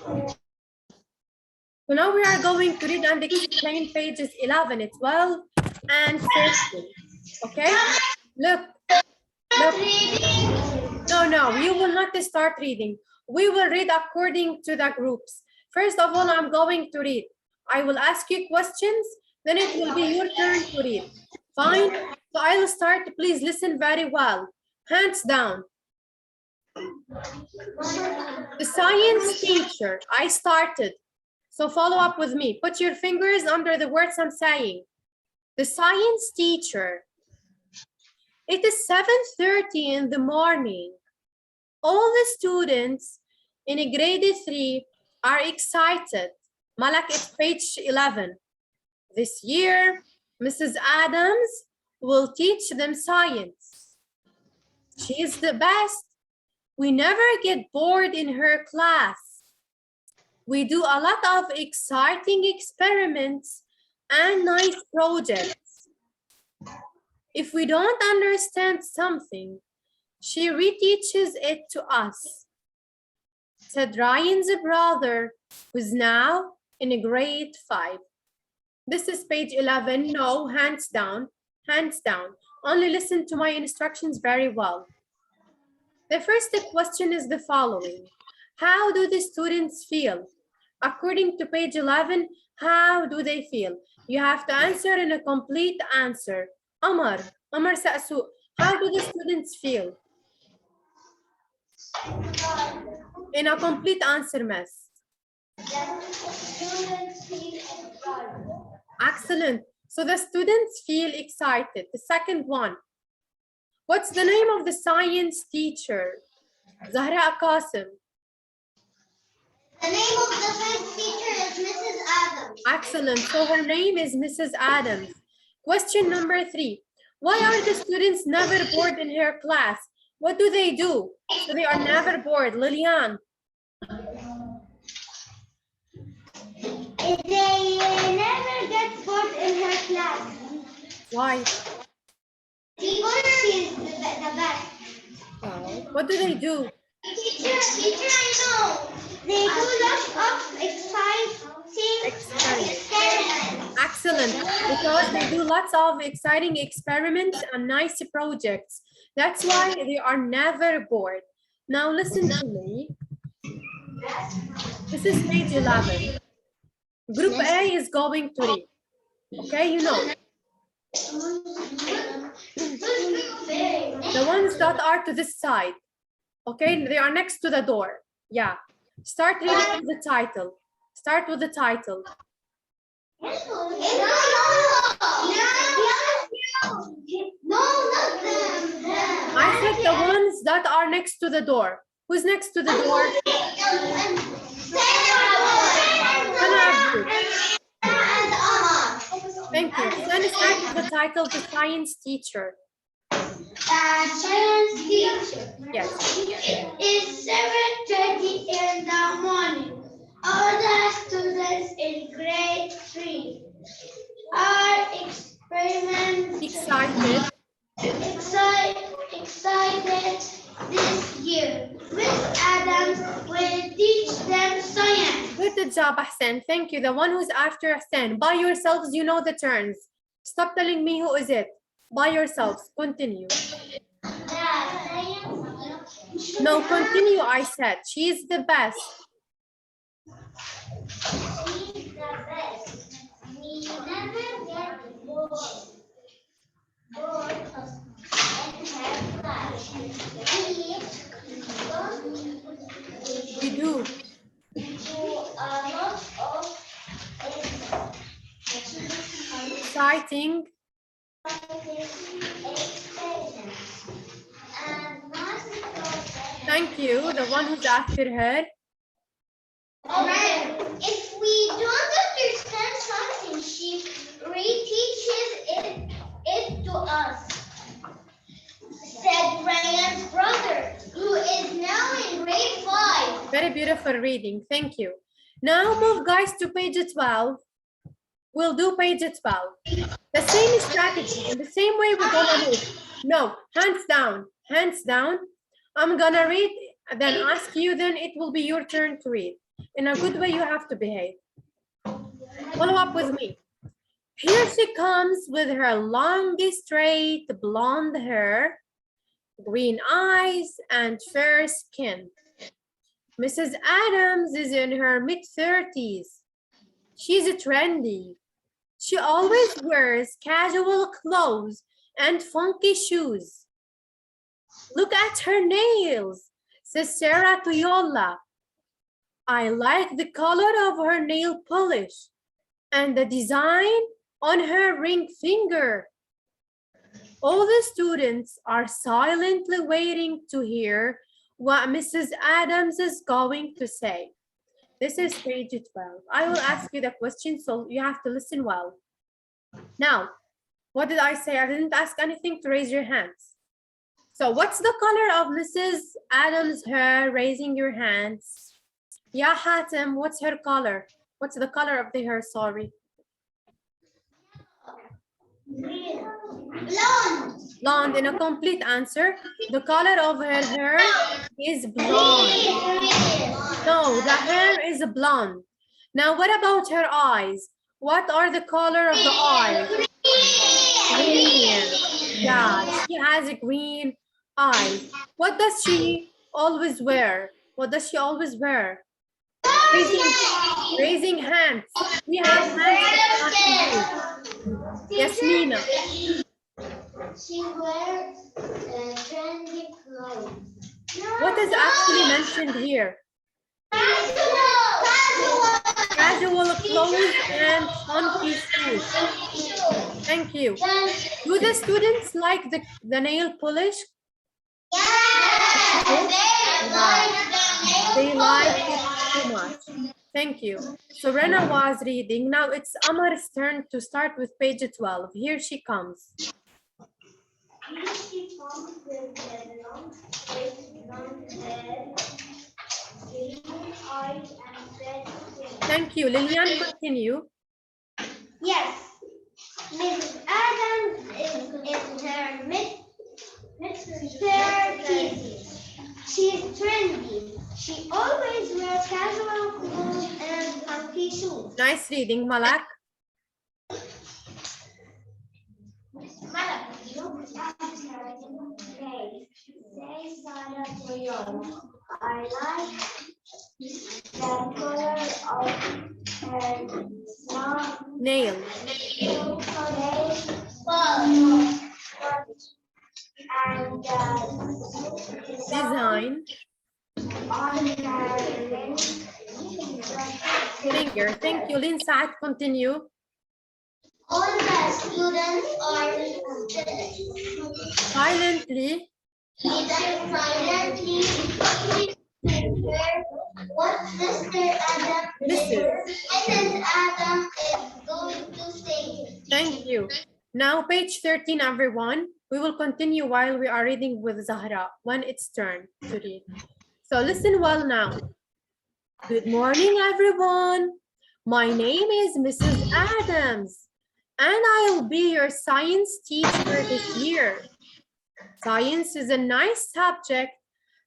So now we are going to read and explain pages 11, 12, and 13. Okay? Look. No, you will not start reading. We will read according to the groups. First of all, I'm going to read. I will ask you questions, then it will be your turn to read. Fine? So I will start. Please listen very well. Hands down. The science teacher. I started. So follow up with me. Put your fingers under the words I'm saying. The science teacher. It is 7:30 in the morning. All the students in grade 3 are excited. Malak, it's page 11. This year, Mrs. Adams will teach them science. She is the best. We never get bored in her class. We do a lot of exciting experiments and nice projects. If we don't understand something, she reteaches it to us, said Ryan's brother, who's now in grade 5. This is page 11. No, hands down, hands down. Only listen to my instructions very well. The first question is the following. How do the students feel? According to page 11, how do they feel? You have to answer in a complete answer. Amar Sa'su, how do the students feel? In a complete answer, miss. Excellent. So the students feel excited. The second one. What's the name of the science teacher? Zahra Qasim. The name of the science teacher is Mrs. Adams. Excellent. So her name is Mrs. Adams. Question number 3. Why are the students never bored in her class? What do they do? So they are never bored. Lilian. They never get bored in her class. Why? Because she's the best. Oh, what do they do? Teacher, I know. They do lots of exciting experiments. Excellent, because they do lots of exciting experiments and nice projects. That's why they are never bored. Now listen to me. This is page 11. Group A is going to read. Okay, you know. The ones that are to this side. Okay, they are next to the door. Yeah. Start reading with the title. Start with the title. No, not them. I said the ones that are next to the door. Who's next to the door? Thank you. Then start with the title, the science teacher. Science teacher. Yes. It's 7:30 in the morning. All the students in grade 3 are Excited. excited this year. Miss Adams will teach them science. Good job, Ahsan. Thank you. The one who's after Ahsan. By yourselves, you know the turns. Stop telling me who is it. By yourselves. Continue. No, continue, I said. She's the best. She's the best. We never get bored in her class. We do. A lot of Exciting. Thank you. The one who's after her. If we don't understand something, she reteaches it to us, said Ryan's brother, who is now in grade 5. Very beautiful reading. Thank you. Now move, guys, to page 12. We'll do page 12. The same strategy. In the same way we're going to move. No, hands down. Hands down. I'm going to read, then ask you, then it will be your turn to read. In a good way, you have to behave. Follow up with me. Here she comes with her long, straight, blonde hair, green eyes, and fair skin. Mrs. Adams is in her mid-30s. She's trendy. She always wears casual clothes and funky shoes. Look at her nails, says Sarah to Yola. I like the color of her nail polish and the design on her ring finger. All the students are silently waiting to hear what Mrs. Adams is going to say. This is page 12. I will ask you the question, so you have to listen well. Now, what did I say? I didn't ask anything to raise your hands. So what's the color of Mrs. Adams' hair? Raising your hands. Yeah, Hatem, what's her color? What's the color of the hair? Sorry. Blonde. Blonde. In a complete answer, the color of her hair is blonde. No, the hair is blonde. Now, what about her eyes? What are the color of the eyes? Green. Yeah, she has a green eyes. What does she always wear? What does she always wear? Raising hands. We have hands. Yes, Mina. She wears trendy clothes. What is actually mentioned here? Casual clothes and funky shoes. Thank you. Do the students like the nail polish? They like it too much. Thank you. So Rena was reading. Now it's Amar's turn to start with page 12. Here she comes. Thank you. Lillian, continue. Yes. Mrs. Adams is in her mid-30s. She's trendy. She always wears casual clothes and funky shoes. Nice reading, Malak. I like the color of her Nail. And Design. on her Finger. Thank you. Lin Saad, continue. all the students are Silently. What Mr. Adam Mrs. Adam is going to say. Thank you. Now page 13, everyone. We will continue while we are reading with Zahra when it's turn to read. So listen well now. Good morning, everyone. My name is Mrs. Adams, and I'll be your science teacher this year. Science is a nice subject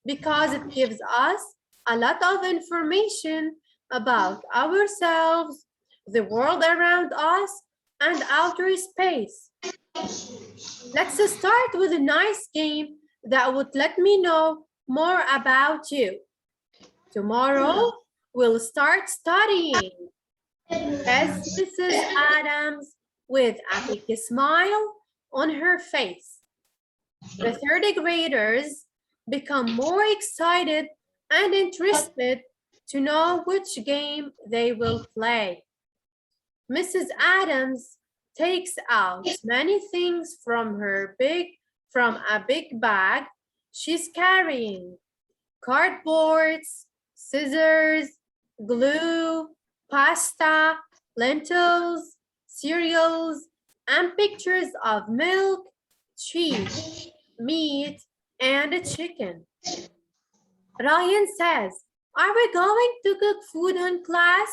because it gives us a lot of information about ourselves, the world around us, and outer space. Let's start with a nice game that would let me know more about you. Tomorrow, we'll start studying. Says Mrs. Adams with a big smile on her face. The third graders become more excited and interested to know which game they will play. Mrs. Adams takes out many things from a big bag she's carrying. Cardboards, scissors, glue, pasta, lentils, cereals, and pictures of milk, cheese, meat, and a chicken. Ryan says, are we going to cook food in class?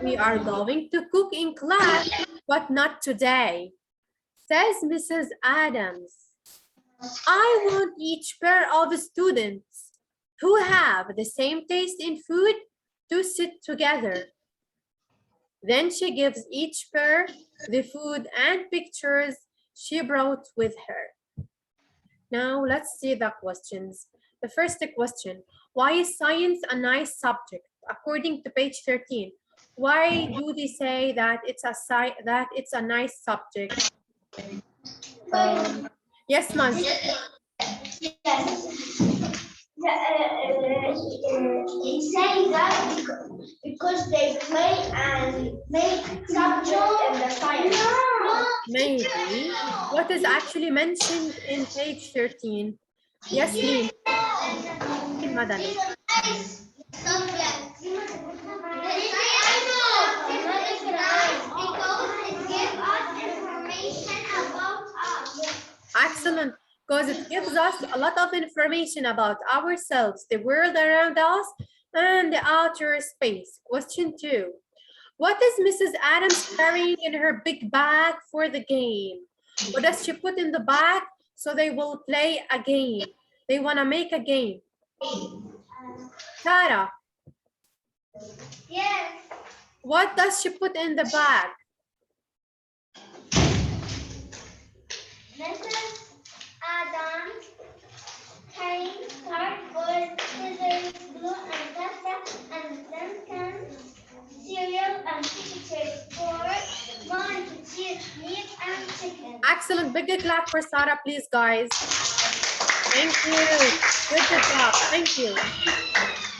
We are going to cook in class, but not today, says Mrs. Adams. I want each pair of students who have the same taste in food to sit together. Then she gives each pair the food and pictures she brought with her. Now let's see the questions. The first question, why is science a nice subject? According to page 13, why do they say that it's a nice subject? Yes, Maz. He say that because they play and make subject in the science. No. Maybe. What is actually mentioned in page 13? Yasmin. Madani. Excellent, because it gives us a lot of information about ourselves, the world around us, and the outer space. Question 2. What is Mrs. Adams carrying in her big bag for the game? What does she put in the bag? So they will play a game. They want to make a game. Tara. Yes. What does she put in the bag? Mrs. Adams carrying cardboard, scissors, glue, and pasta, and then cereal and pictures for mom to cheese, meat, and chicken. Excellent. Big clap for Sarah, please, guys. Thank you. Good job. Thank you.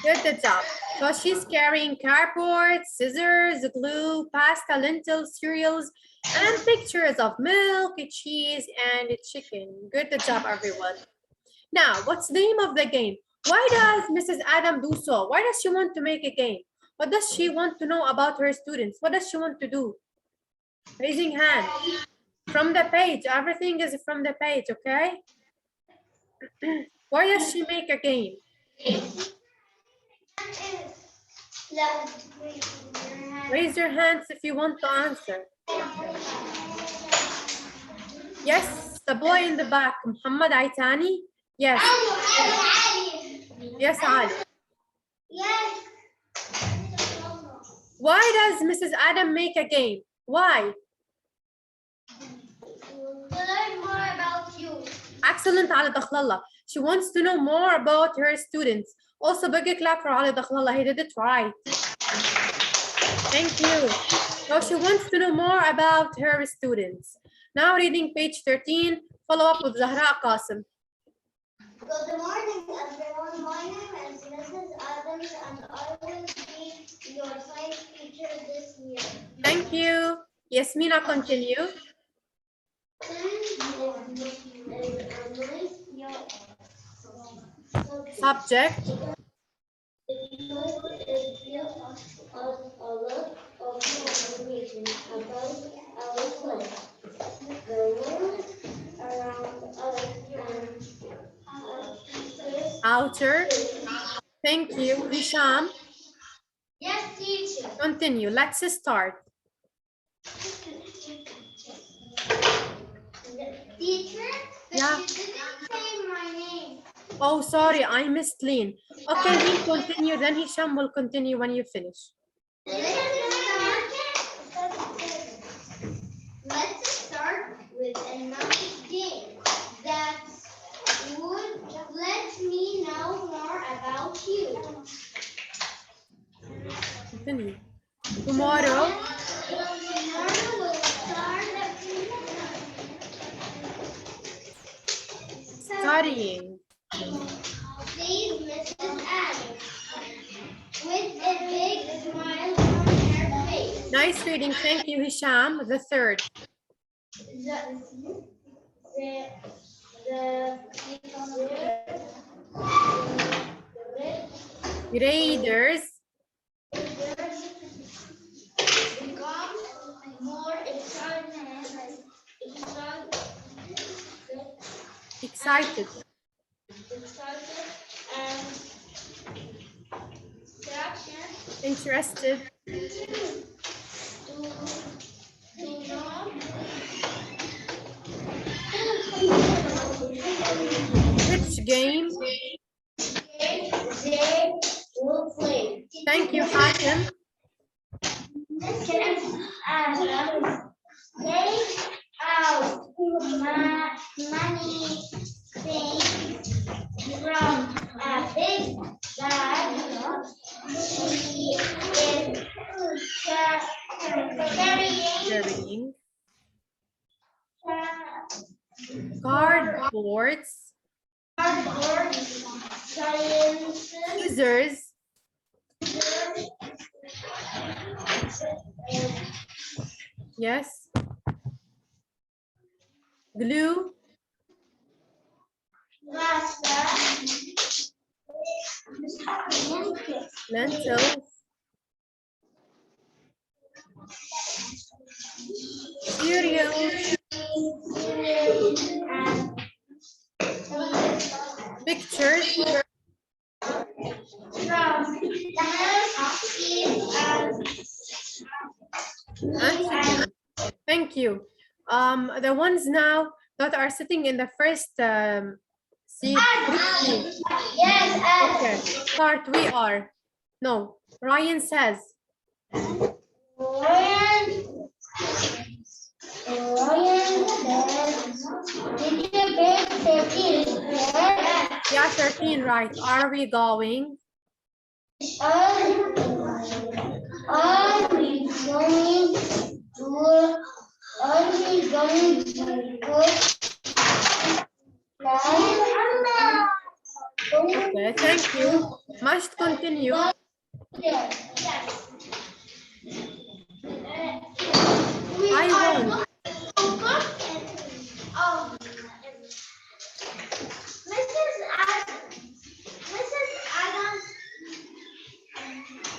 Good job. So she's carrying cardboard, scissors, glue, pasta, lentils, cereals, and pictures of milk, cheese, and chicken. Good job, everyone. Now, what's the name of the game? Why does Mrs. Adam do so? Why does she want to make a game? What does she want to know about her students? What does she want to do? Raising hand. From the page. Everything is from the page, okay? Why does she make a game? Raise your hands if you want to answer. Yes, the boy in the back, Muhammad Aitani. Yes. Yes, Ali. Yes. Why does Mrs. Adam make a game? Why? To learn more about you. Excellent, Ali Dakhlalla. She wants to know more about her students. Also, big clap for Ali Dakhlalla. He did it right. Thank you. So she wants to know more about her students. Now reading page 13, follow up with Zahra Qasim. Good morning, everyone. My name is Mrs. Adams, and I will be your science teacher this year. Thank you. Yasmina, continue. Subject. It gives us a lot of information about ourselves, the world around us, and Outer. Thank you. Hisham. Yes, teacher. Continue. Let's start. Teacher, but Yeah. you didn't say my name. Oh, sorry, I missed Lean. Okay, Lean, continue. Then Hisham will continue when you finish. Let's start with a nice game that would let me know more about you. Continue. Tomorrow. Tomorrow we'll start Studying. Please, Mrs. Adams, with a big smile on her face. Nice reading. Thank you, Hisham. The third. Graders. Become more Excited. and Interested. Which game? Thank you, Hatem. Take out money things from a big bag. She is carrying Cardboards, cardboard, science, scissors, yes, glue, pasta, lentils, cereals, pictures, and chicken. Thank you. The ones now that are sitting in the first seat. Yes, Okay, start. We are. No, Ryan says. Ryan did you get 13? Yeah, 13, right. Are we going? Are we going to put Okay, thank you. Must continue. I won't. Mrs. Adams,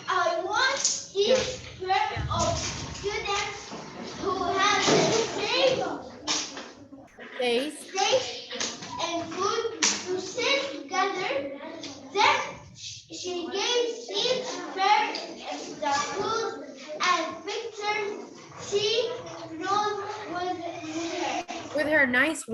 I want this group of students who have the same Taste. taste and food to sit together. Then she gave each pair extra food and pictures she wrote with her. With her nice